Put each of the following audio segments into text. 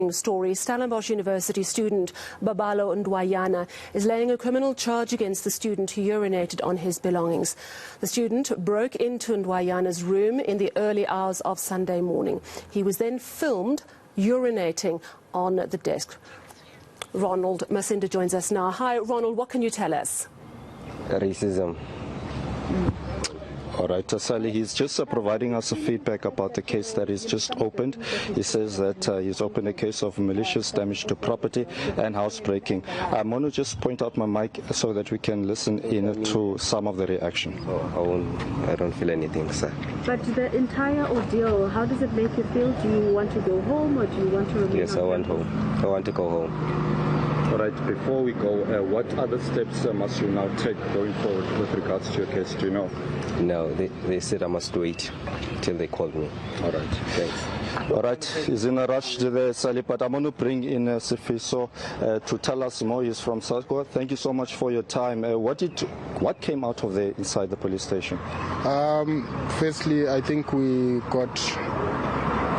Story. Stellenbosch University student Babalo Ndwayana is laying a criminal charge against the student who urinated on his belongings. The student broke into Ndwayana's room in the early hours of Sunday morning. He was then filmed urinating on the desk. Ronald Masinda joins us now. Hi Ronald, what can you tell us? Racism. All right, Sally, he's just providing us a feedback about the case that is just opened. He says that he's opened a case of malicious damage to property and housebreaking. I want to just point out my mic so that we can listen in to some of the reaction. I don't feel anything, sir. But the entire ordeal, how does it make you feel? Do you want to go home or do you want to remain? Yes, I want home. I want to go home. All right, before we go, what other steps must you now take going forward with regards to your case? Do you know? No, they said I must wait till they call me. All right, thanks. All right, he's in a rush there, Sally, but I'm going to bring in Sifiso to tell us more. He's from South. Thank you so much for your time. What came out of there inside the police station? Firstly, I think we got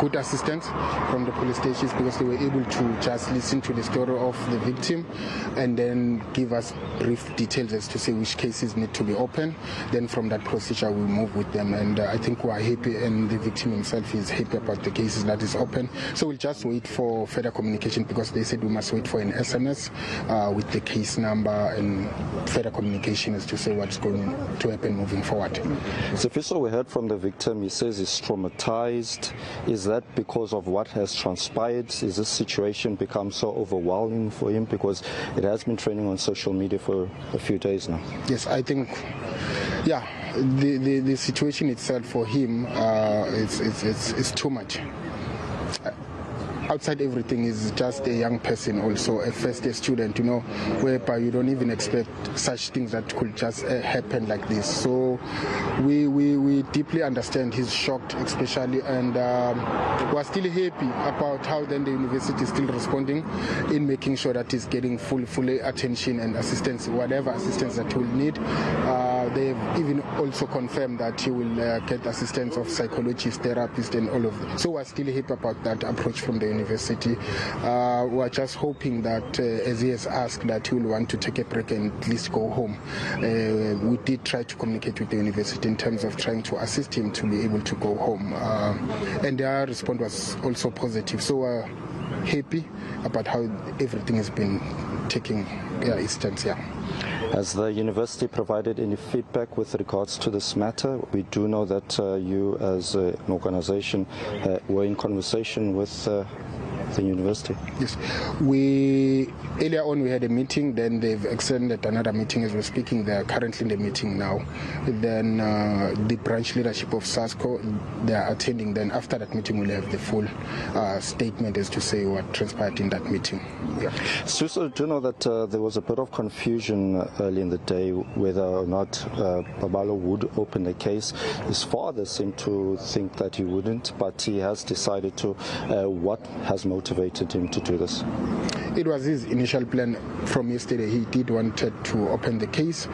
good assistance from the police stations because they were able to just listen to the story of the victim and then give us brief details as to say which cases need to be open. Then from that procedure we move with them, and I think we are happy, and the victim himself is happy about the cases that is open. So we'll just wait for further communication because they said we must wait for an SMS with the case number and further communication as to say what's going to happen moving forward. So first of all, we heard from the victim. He says he's traumatized. Is that because of what has transpired? Is this situation become so overwhelming for him because it has been trending on social media for a few days now? Yes, I think, yeah, the situation itself for him it's too much. Outside everything is just a young person, also a first-year student, you know, whereby you don't even expect such things that could just happen like this. So we deeply understand he's shocked, especially, and we're still happy about how then the university is still responding in making sure that he's getting full attention and assistance, whatever assistance that he will need. They've even also confirmed that he will get assistance of psychologists, therapists, and all of that. So we're still happy about that approach from the university. We're just hoping that, as he has asked, that he will want to take a break and at least go home. We did try to communicate with the university in terms of trying to assist him to be able to go home. And their response was also positive. So we're happy about how everything has been taking its turns here. Has the university provided any feedback with regards to this matter? We do know that you as an organization were in conversation with the university. Yes, earlier on we had a meeting, then they've extended another meeting as we're speaking. They're currently in the meeting now. Then the branch leadership of SASCO, they are attending. Then after that meeting we'll have the full statement as to say what transpired in that meeting. Yeah. So do you know that there was a bit of confusion early in the day whether or not Babalo would open the case? His father seemed to think that he wouldn't, but he has decided to. What has motivated him to do this? It was his initial plan from yesterday. He did wanted to open the case,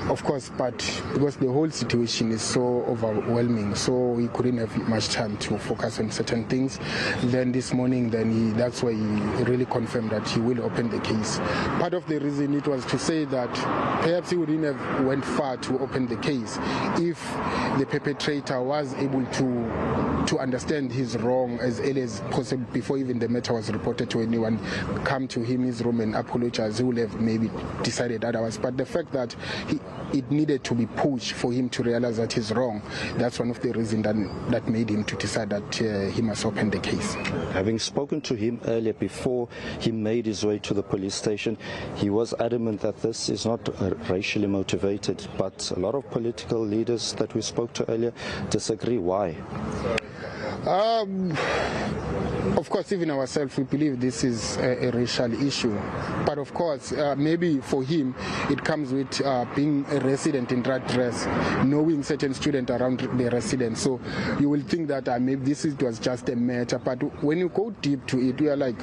of course, but because the whole situation is so overwhelming, so he couldn't have much time to focus on certain things. Then this morning, that's why he really confirmed that he will open the case. Part of the reason it was to say that perhaps he wouldn't have went far to open the case if the perpetrator was able to understand his wrong as early as possible before even the matter was reported to anyone, come to him his room and apologize. He would have maybe decided otherwise. But the fact that it needed to be pushed for him to realize that he's wrong, that's one of the reasons that made him to decide that he must open the case. Having spoken to him earlier before he made his way to the police station, he was adamant that this is not racially motivated, but a lot of political leaders that we spoke to earlier disagree. Why? Of course, even ourselves, we believe this is a racial issue. But of course, maybe for him, it comes with being a resident in that dress, knowing certain students around the residence. So you will think that maybe was just a matter. But when you go deep to it, we are like,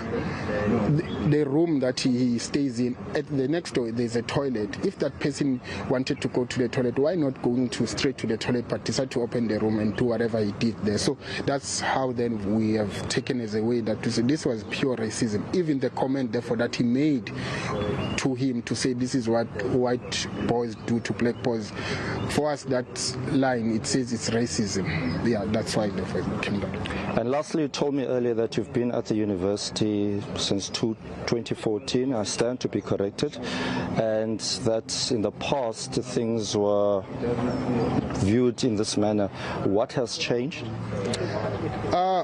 the room that he stays in, at the next door, there's a toilet. If that person wanted to go to the toilet, why not going straight to the toilet, but decide to open the room and do whatever he did there? So that's how then we have taken as a way that to say this was pure racism. Even the comment, therefore, that he made to him to say this is what white boys do to black boys, for us that line, it says it's racism. Yeah, that's why therefore it came down. And lastly, you told me earlier that you've been at the university since 2014. I stand to be corrected, and that in the past things were viewed in this manner. What has changed?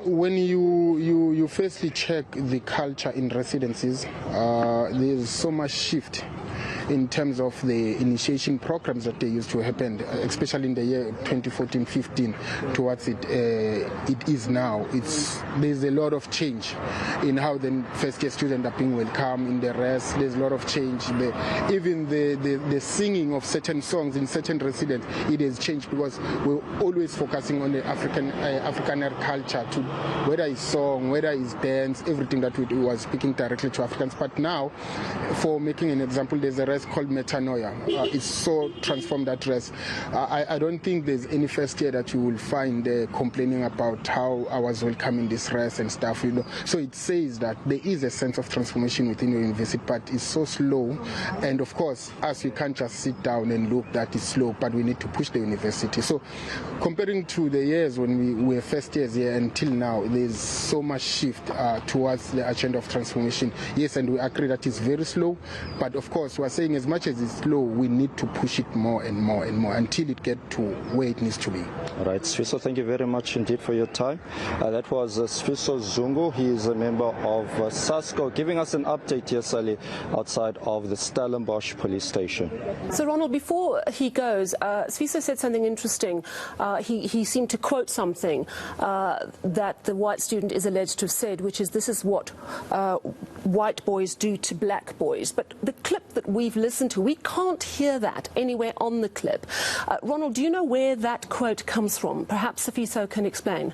When you firstly check the culture in residencies, there's so much shift in terms of the initiation programs that they used to happen, especially in the year 2014-15 towards it is now. There's a lot of change in how the first year students are being welcome. In the rest, there's a lot of change. Even the singing of certain songs in certain residents, it has changed because we're always focusing on the Afrikaner culture, to whether it's song, whether it's dance, everything that we was speaking directly to Africans. But now, for making an example, there's a rest called Metanoia. It's so transformed, that rest. I don't think there's any first year that you will find complaining about how I was welcoming this rest and stuff, you know. So it says that there is a sense of transformation within your university, but it's so slow. And of course, as we can't just sit down and look, that is slow, but we need to push the university. So comparing to the years when we were first years here until now, there's so much shift towards the agenda of transformation. Yes, and we agree that it's very slow, but of course we're saying as much as it's slow, we need to push it more and more and more until it gets to where it needs to be. All right, Sfiso, thank you very much indeed for your time. That was Sfiso Zungu. He is a member of SASCO, giving us an update yesterday outside of the Stellenbosch Police Station. So, Ronald, before he goes, Sfiso said something interesting. He seemed to quote something that the white student is alleged to have said, which is, this is what white boys do to black boys. But the clip that we've listened to, we can't hear that anywhere on the clip. Ronald, do you know where that quote comes from? Perhaps Sfiso can explain.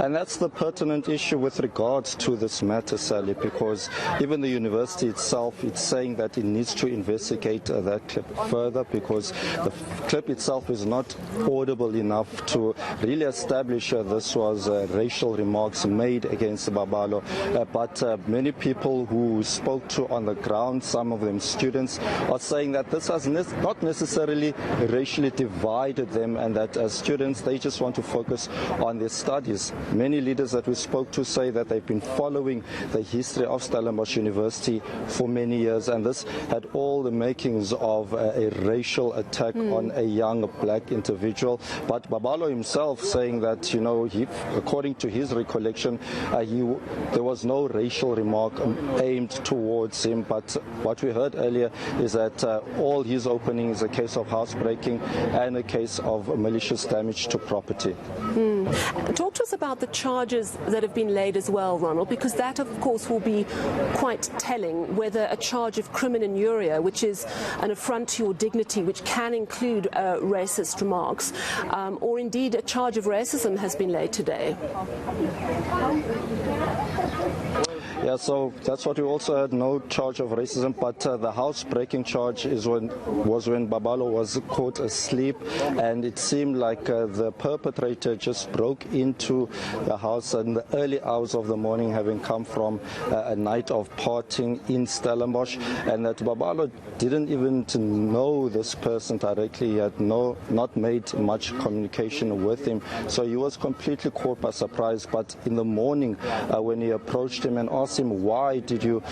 And that's the pertinent issue with regards to this matter, Sally, because even the university itself, it's saying that it needs to investigate that clip further, because the clip itself is not audible enough to really establish this was racial remarks made against Babalo. But many people who spoke to on the ground, some of them students, are saying that this has not necessarily racially divided them, and that as students they just want to focus on their studies. Many leaders that we spoke to say that they've been following the history of Stellenbosch University for many years, and this had all the makings of a racial attack on a young black individual. But Babalo himself saying that, you know, according to his recollection, there was no racial remark aimed towards him. But what we heard earlier is that all his opening is a case of housebreaking and a case of malicious damage to property. Talk to us about the charges that have been laid as well, Ronald, because that, of course, will be quite telling, whether a charge of crimininjuria, which is an affront to your dignity, which can include racist remarks, or indeed a charge of racism has been laid today. Yeah, so that's what we also had, no charge of racism, but the housebreaking charge was when Babalo was caught asleep, and it seemed like the perpetrator just broke into the house in the early hours of the morning, having come from a night of partying in Stellenbosch, and that Babalo didn't even know this person directly. He had not made much communication with him, so he was completely caught by surprise. But in the morning, when he approached him and asked him, why did you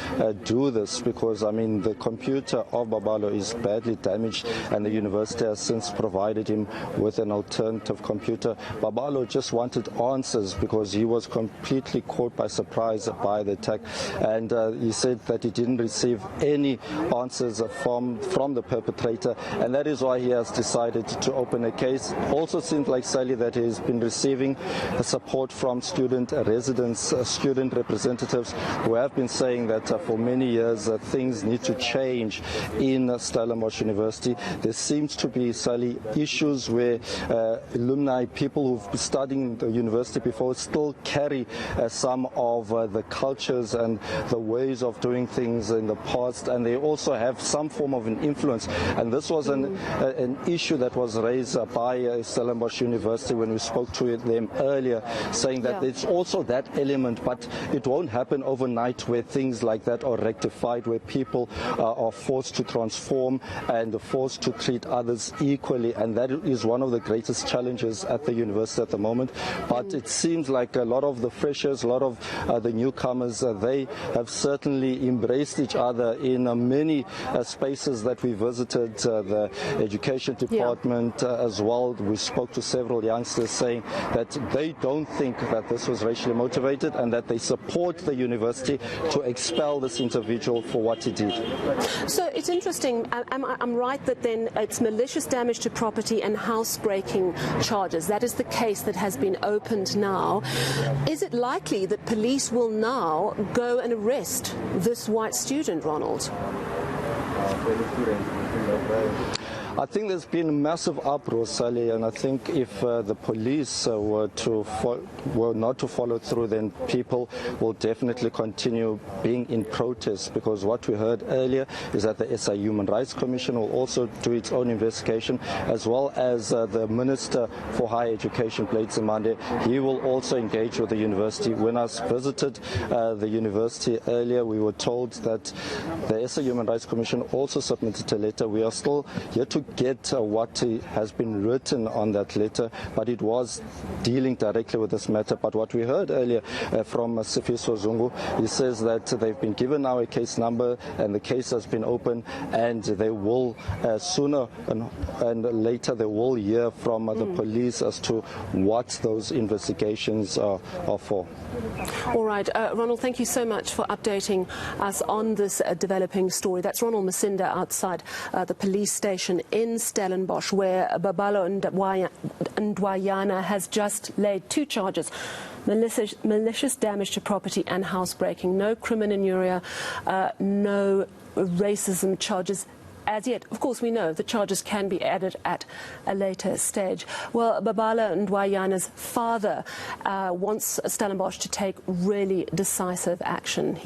do this? Because, I mean, the computer of Babalo is badly damaged, and the university has since provided him with an alternative computer. Babalo just wanted answers because he was completely caught by surprise by the attack, and he said that he didn't receive any answers from the perpetrator, and that is why he has decided to open a case. Also seems like, Sally, that he has been receiving support from student residents, student representatives who have been saying that for many years things need to change in Stellenbosch University. There seems to be slightly issues where alumni, people who've been studying the university before, still carry some of the cultures and the ways of doing things in the past, and they also have some form of an influence. And this was an issue that was raised by Stellenbosch University when we spoke to them earlier, saying that it's also that element, but it won't happen overnight, where things like that are rectified, where people are forced to transform and forced to treat others equally, and that is one of the greatest challenges at the university at the moment. But it seems like a lot of the freshers, a lot of the newcomers, they have certainly embraced each other in many spaces that we visited, the education department as well. We spoke to several youngsters saying that they don't think that this was racially motivated, and that they support the university to expel this individual for what he did. So it's interesting, I'm right that then it's malicious damage to property and housebreaking charges. That is the case that has been opened now. Is it likely that police will now go and arrest this white student, Ronald? I think there's been a massive uproar, Sally, and I think if the police were not to follow through, then people will definitely continue being in protest, because what we heard earlier is that the SA Human Rights Commission will also do its own investigation, as well as the Minister for Higher Education, Blade Zimande. He will also engage with the university. When I visited the university earlier, we were told that the SA Human Rights Commission also submitted a letter. We are still yet to get what has been written on that letter, but it was dealing directly with this matter. But what we heard earlier from Sifiso Zungu, he says that they've been given now a case number and the case has been open, and they will sooner and later they will hear from the police as to what those investigations are for. All right, Ronald, thank you so much for updating us on this developing story. That's Ronald Masinda outside the police station in Stellenbosch, where Babalo Ndwayana has just laid 2 charges: malicious damage to property and housebreaking. No criminal no racism charges as yet. Of course, we know the charges can be added at a later stage. Well, Babalo Ndwayana's father wants Stellenbosch to take really decisive action.